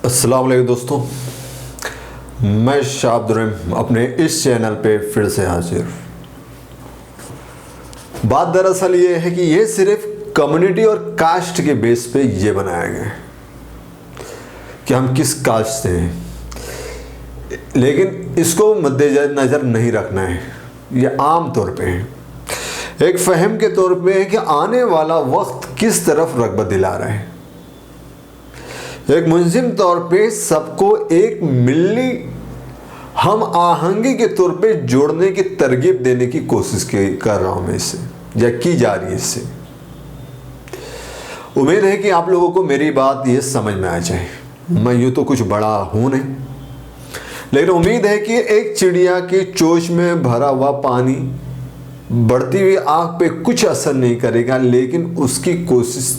अस्सलाम वालेकुम दोस्तों, मैं शाह अब्दुल रहीम अपने इस चैनल पे फिर से हाजिर। बात दरअसल ये है कि ये सिर्फ कम्युनिटी और कास्ट के बेस पे ये बनाया गया है कि हम किस कास्ट से हैं, लेकिन इसको मद्देनज़र नहीं रखना है। ये आम तौर पे है, एक फ़हम के तौर पे है कि आने वाला वक्त किस तरफ रग़बत दिला रहा है। एक मुंजिम तौर पे सबको एक मिली हम आहंगी के तौर पे जोड़ने की तरगीब देने की कोशिश कर रहा हूं मैं इससे, या की जा रही है इससे। उम्मीद है कि आप लोगों को मेरी बात ये समझ में आ जाए। मैं यूँ तो कुछ बड़ा हूँ नहीं, लेकिन उम्मीद है कि एक चिड़िया की चोंच में भरा हुआ पानी बढ़ती हुई आग पे कुछ असर नहीं करेगा, लेकिन उसकी कोशिश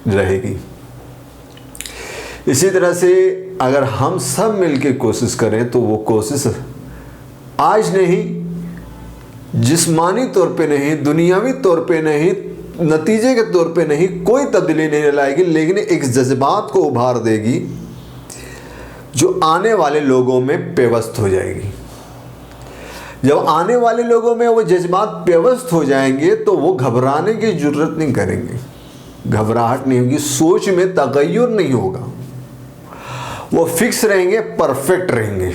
रहेगी। इसी तरह से अगर हम सब मिलकर कोशिश करें तो वो कोशिश आज नहीं, जिस्मानी तौर पे नहीं, दुनियावी तौर पे नहीं, नतीजे के तौर पे नहीं, कोई तब्दीली नहीं लाएगी, लेकिन एक जज्बात को उभार देगी जो आने वाले लोगों में पेवस्त हो जाएगी। जब आने वाले लोगों में वो जज्बात पेवस्त हो जाएंगे तो वो घबराने की जरूरत नहीं करेंगे, घबराहट नहीं होगी, सोच में तगय्युर नहीं होगा, वो फिक्स रहेंगे, परफेक्ट रहेंगे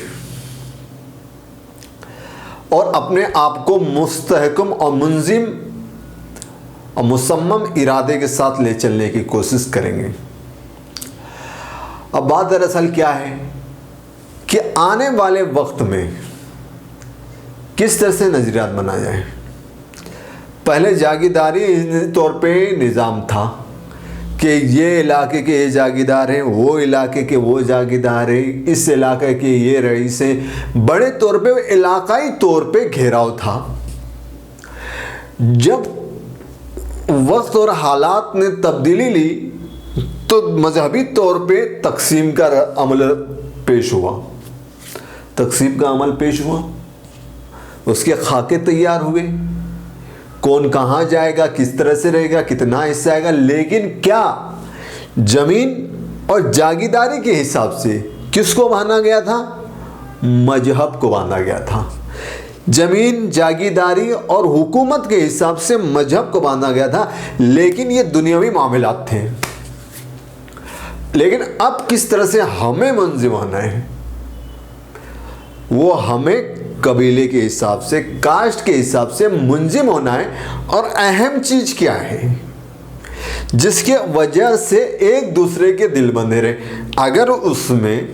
और अपने आप को मुस्तहकम और मुंजिम और मुसम्मम इरादे के साथ ले चलने की कोशिश करेंगे। अब बात दरअसल क्या है कि आने वाले वक्त में किस तरह से नजरियात बनाया जाए। पहले जागीरदारी तौर पे निज़ाम था कि ये इलाके के ये जागीरदार हैं, वो इलाके के वो जागीरदार हैं, इस इलाके के ये रईस हैं। बड़े तौर पे इलाकाई तौर पे घेराव था। जब वक्त और हालात ने तब्दीली ली तो मजहबी तौर पे तकसीम का अमल पेश हुआ, तकसीम का अमल पेश हुआ, उसके खाके तैयार हुए, कौन कहाँ जाएगा, किस तरह से रहेगा, कितना हिस्सा आएगा। लेकिन क्या जमीन और जागीरदारी के हिसाब से किसको बांधा गया था? मजहब को बांधा गया था। जमीन, जागीरदारी और हुकूमत के हिसाब से मजहब को बांधा गया था, लेकिन ये दुनियावी मामलात थे। लेकिन अब किस तरह से हमें मुंजिम होना है, वो हमें कबीले के हिसाब से, कास्ट के हिसाब से मुंजिम होना है। और अहम चीज क्या है जिसके वजह से एक दूसरे के दिल बंधे रहे। अगर उसमें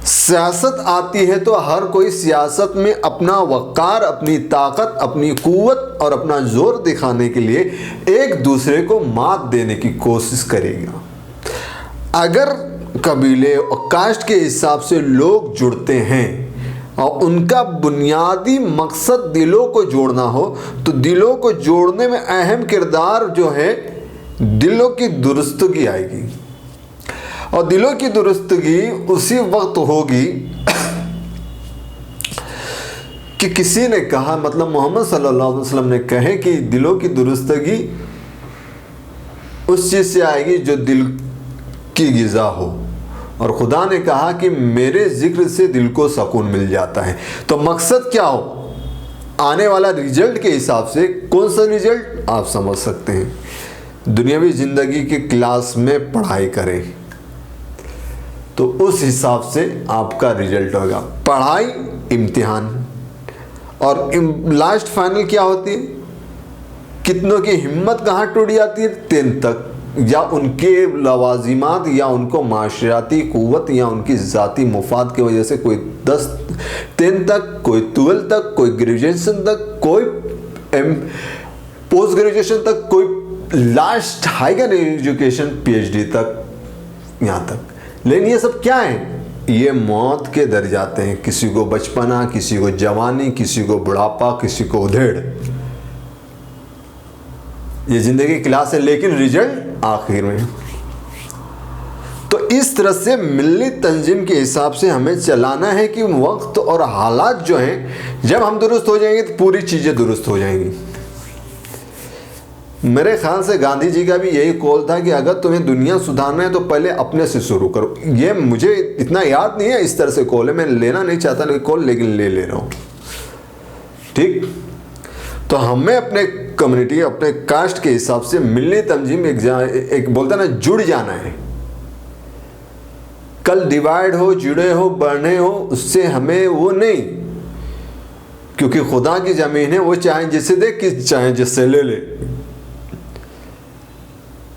सियासत आती है तो हर कोई सियासत में अपना वक़ार, अपनी ताकत, अपनी कुव्वत और अपना जोर दिखाने के लिए एक दूसरे को मात देने की कोशिश करेगा। अगर कबीले और कास्ट के हिसाब से लोग जुड़ते हैं और उनका बुनियादी मकसद दिलों को जोड़ना हो, तो दिलों को जोड़ने में अहम किरदार जो है दिलों की दुरुस्तगी आएगी। और दिलों की दुरुस्तगी उसी वक्त होगी कि किसी ने कहा, मतलब मोहम्मद सल्लल्लाहु अलैहि वसल्लम ने कहे कि दिलों की दुरुस्तगी उस चीज़ से आएगी जो दिल की ग़िज़ा हो, और खुदा ने कहा कि मेरे जिक्र से दिल को सुकून मिल जाता है। तो मकसद क्या हो, आने वाला रिजल्ट के हिसाब से कौन सा रिजल्ट आप समझ सकते हैं। दुनियावी ज़िंदगी के क्लास में पढ़ाई करें तो उस हिसाब से आपका रिजल्ट होगा। पढ़ाई, इम्तिहान, और लास्ट फाइनल क्या होती है, कितनों की हिम्मत कहाँ टूट जाती है? 10 तक, या उनके लवाजिमात, या उनको माशराती क़ुव्वत, या उनकी ज़ाती मुफाद की वजह से कोई 10 तक, कोई 12 तक, कोई ग्रेजुएशन तक, कोई पोस्ट ग्रेजुएशन तक, कोई लास्ट हाइगर एजुकेशन PhD तक, यहाँ तक। लेकिन ये सब क्या है? ये मौत के दर जाते हैं। किसी को बचपना, किसी को जवानी, किसी को बुढ़ापा, किसी को उधेड़। ये जिंदगी क्लास है, लेकिन रिजल्ट आखिर में। तो इस तरह से मिल्ली तंजीम के हिसाब से हमें चलाना है कि वक्त और हालात जो हैं, जब हम दुरुस्त हो जाएंगे तो पूरी चीज़ें दुरुस्त हो जाएंगी। मेरे ख्याल से गांधी जी का भी यही कॉल था कि अगर तुम्हें दुनिया सुधारना है तो पहले अपने से शुरू करो। ये मुझे इतना याद नहीं है इस तरह से कॉल है, मैं लेना नहीं चाहता कॉल, लेकिन ले रहा हूँ। ठीक, तो हमें अपने कम्युनिटी, अपने कास्ट के हिसाब से मिलनी तंजीम एक बोलता ना जुड़ जाना है। कल डिवाइड हो, जुड़े हो, बढ़ने हो, उससे हमें वो नहीं, क्योंकि खुदा की जमीन है, वो चाहे जिसे दे कि चाहे जिससे ले ले,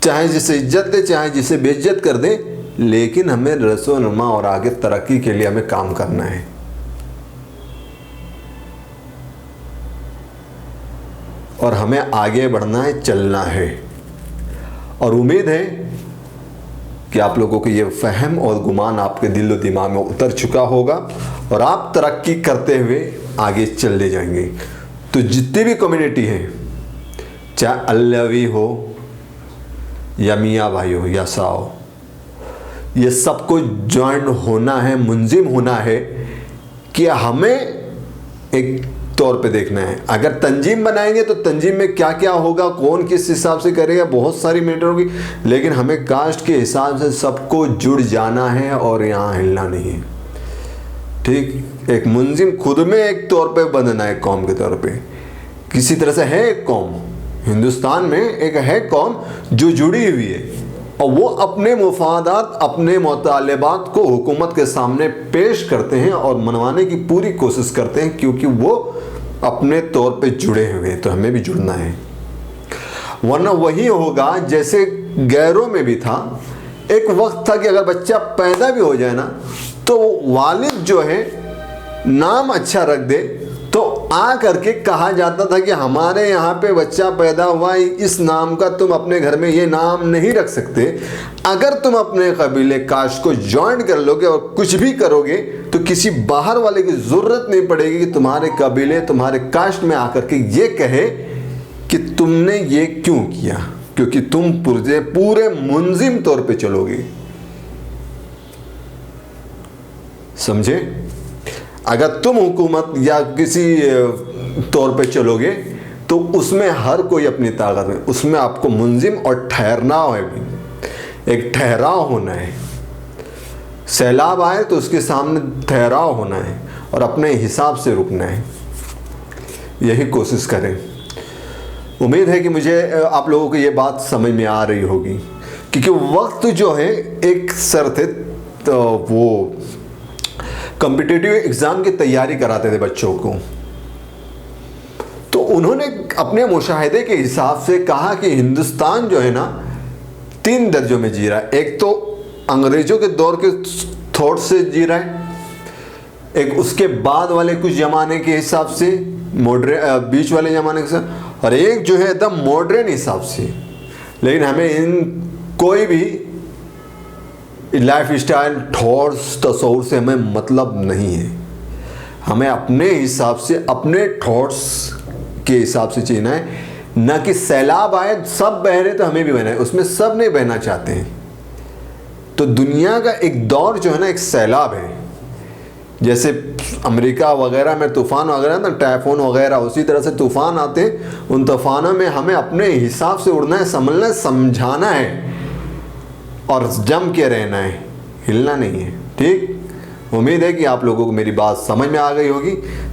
चाहे जिसे इज्जत दे चाहे जिसे बेइज्जत कर दे, लेकिन हमें रसो नुमा और आगे तरक्की के लिए हमें काम करना है। और हमें आगे बढ़ना है, चलना है। और उम्मीद है कि आप लोगों को ये फहम और गुमान आपके दिल और दिमाग में उतर चुका होगा और आप तरक्की करते हुए आगे चले जाएंगे। तो जितनी भी कम्युनिटी है, चाहे अल्लवी हो या मियाँ भाई हो या साओ, ये सबको ज्वाइन होना है, मुंजिम होना है कि हमें एक तौर पे देखना है। अगर तंजीम बनाएंगे तो तंजीम में क्या क्या होगा, कौन किस हिसाब से करेगा, बहुत सारी मैटर होगी, लेकिन हमें कास्ट के हिसाब से सबको जुड़ जाना है और यहाँ हिलना नहीं है। ठीक, एक मुंजिम खुद में एक तौर पे बनना है, कौम के तौर पे किसी तरह से है एक कौम हिंदुस्तान में, एक है कौम जो जुड़ी हुई है और वो अपने मुफादात, अपने मुतालिबात को हुकूमत के सामने पेश करते हैं और मनवाने की पूरी कोशिश करते हैं, क्योंकि वो अपने तौर पे जुड़े हुए हैं। तो हमें भी जुड़ना है, वरना वही होगा जैसे गैरों में भी था। एक वक्त था कि अगर बच्चा पैदा भी हो जाए ना, तो वालिद जो है नाम अच्छा रख दे तो आ करके कहा जाता था कि हमारे यहाँ पे बच्चा पैदा हुआ, इस नाम का तुम अपने घर में ये नाम नहीं रख सकते। अगर तुम अपने कबीले कास्ट को ज्वाइन कर लोगे और कुछ भी करोगे तो किसी बाहर वाले की ज़रूरत नहीं पड़ेगी कि तुम्हारे कबीले, तुम्हारे कास्ट में आकर के ये कहे कि तुमने ये क्यों किया, क्योंकि तुम पूरे मुंजिम तौर पे चलोगे। समझे? अगर तुम हुकूमत या किसी तौर पे चलोगे तो उसमें हर कोई अपनी ताकत में, उसमें आपको मुंजिम और ठहरना है भी, एक ठहराव होना है। सैलाब आए तो उसके सामने ठहराव होना है और अपने हिसाब से रुकना है। यही कोशिश करें। उम्मीद है कि मुझे आप लोगों को ये बात समझ में आ रही होगी, क्योंकि वक्त जो है एक सर थे, तो वो कॉम्पिटिटिव एग्ज़ाम की तैयारी कराते थे बच्चों को। तो उन्होंने अपने मुशाहिदे के हिसाब से कहा कि हिंदुस्तान जो है ना 3 दर्जों में जी रहा है। एक तो अंग्रेज़ों के दौर के थॉट से जी रहा है, एक उसके बाद वाले कुछ ज़माने के हिसाब से, बीच वाले ज़माने के साथ, और एक जो है एकदम मॉडर्न हिसाब से। लेकिन हमें इन कोई भी लाइफ स्टाइल, थॉट्स, तस्वुर से हमें मतलब नहीं है। हमें अपने हिसाब से, अपने थॉट्स के हिसाब से जीना है, ना कि सैलाब आए सब बह रहे तो हमें भी बहना है। उसमें सब नहीं बहना चाहते हैं। तो दुनिया का एक दौर जो है ना, एक सैलाब है। जैसे अमेरिका वगैरह में तूफ़ान वगैरह ना, टाइफून वगैरह, उसी तरह से तूफ़ान आते हैं। उन तूफ़ानों में हमें अपने हिसाब से उड़ना है, संभलना है, समझाना है और जम के रहना है, हिलना नहीं है। ठीक, उम्मीद है कि आप लोगों को मेरी बात समझ में आ गई होगी।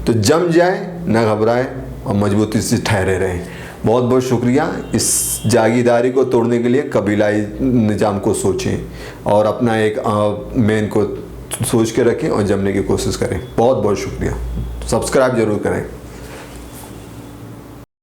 तो जम जाए, न घबराए और मजबूती से ठहरे रहें। बहुत बहुत शुक्रिया। इस जागीरदारी को तोड़ने के लिए कबीलाई निज़ाम को सोचें और अपना एक मेन को सोच के रखें और जमने की कोशिश करें। बहुत बहुत शुक्रिया। सब्सक्राइब ज़रूर करें।